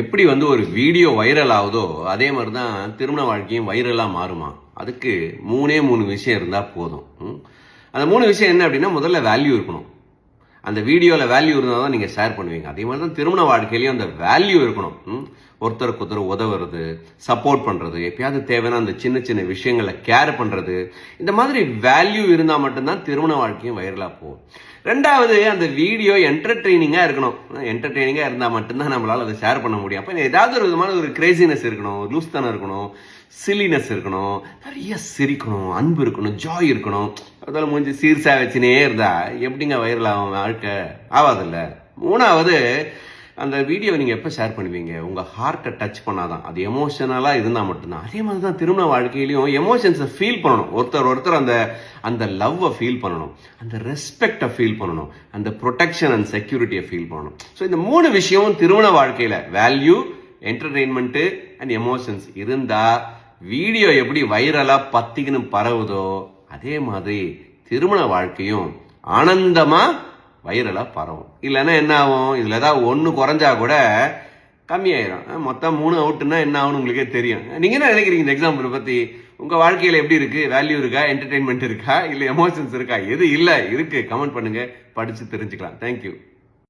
எப்படி வந்து ஒரு வீடியோ வைரல் ஆகுதோ அதே மாதிரி தான் திருமண வாழ்க்கையும் வைரலாக மாறுமா. அதுக்கு மூணு விஷயம் இருந்தால் போதும். அந்த 3 விஷயம் என்ன அப்படின்னா, முதல்ல வேல்யூ இருக்கணும். அந்த வீடியோவில் வேல்யூ இருந்தால் தான் நீங்கள் ஷேர் பண்ணுவீங்க. அதே மாதிரி தான் திருமண வாழ்க்கையிலையும் அந்த வேல்யூ இருக்கணும். ஒருத்தருக்கு ஒருத்தர் உதவுறது, சப்போர்ட் பண்ணுறது, எப்பயாவது தேவைன்னா அந்த சின்ன சின்ன விஷயங்களை கேர் பண்ணுறது, இந்த மாதிரி வேல்யூ இருந்தால் மட்டும்தான் திருமண வாழ்க்கையும் வைரலாக போகும். ரெண்டாவது, அந்த வீடியோ என்டர்டெய்னிங்காக இருக்கணும். என்டர்டெய்னிங்காக இருந்தால் மட்டும்தான் நம்மளால் அதை ஷேர் பண்ண முடியும். அப்போ ஏதாவது ஒரு விதமான ஒரு கிரேசினஸ் இருக்கணும், லூஸ்தனம் இருக்கணும், சில்லினஸ் இருக்கணும், நிறைய சிரிக்கணும், அன்பு இருக்கணும், ஜாய் இருக்கணும். அதில் முடிஞ்சு சீர்சா வச்சுனே இருந்தா எப்படிங்க வைரல் ஆகும் வாழ்க்கை? ஆகாதில்ல. மூணாவது, அந்த வீடியோ நீங்கள் எப்போ ஷேர் பண்ணுவீங்க? உங்கள் ஹார்ட்டை டச் பண்ணாதான், அது எமோஷனலாக இருந்தால் மட்டும்தான். அதே மாதிரி தான் திருமண வாழ்க்கையிலையும் எமோஷன்ஸை ஃபீல் பண்ணணும். ஒருத்தர் அந்த லவ்வை ஃபீல் பண்ணணும், அந்த ரெஸ்பெக்டை ஃபீல் பண்ணணும், அந்த ப்ரொடெக்ஷன் அண்ட் செக்யூரிட்டியை ஃபீல் பண்ணணும். ஸோ இந்த 3 விஷயமும் திருமண வாழ்க்கையில் வேல்யூ, என்டர்டெயின்மெண்ட்டு அண்ட் எமோஷன்ஸ் இருந்தால் வீடியோ எப்படி வைரலாக பத்திக்கின்னு பரவுதோ அதே மாதிரி திருமண வாழ்க்கையும் ஆனந்தமாக வைரலாக பரவும். இல்லைன்னா என்ன ஆகும்? இதில் ஏதாவது ஒன்று குறைஞ்சா கூட கம்மியாயிரும். மொத்தம் 3 அவுட்டுன்னா என்ன ஆகும்னு உங்களுக்கே தெரியும். நீங்கள் என்ன நினைக்கிறீங்க இந்த எக்ஸாம்பிளை பற்றி? உங்கள் வாழ்க்கையில் எப்படி இருக்குது? வேல்யூ இருக்கா, என்டர்டெயின்மெண்ட் இருக்கா, இல்லை எமோஷன்ஸ் இருக்கா? எது இல்லை இருக்குது? கமெண்ட் பண்ணுங்கள், படித்து தெரிஞ்சுக்கலாம். தேங்க்யூ.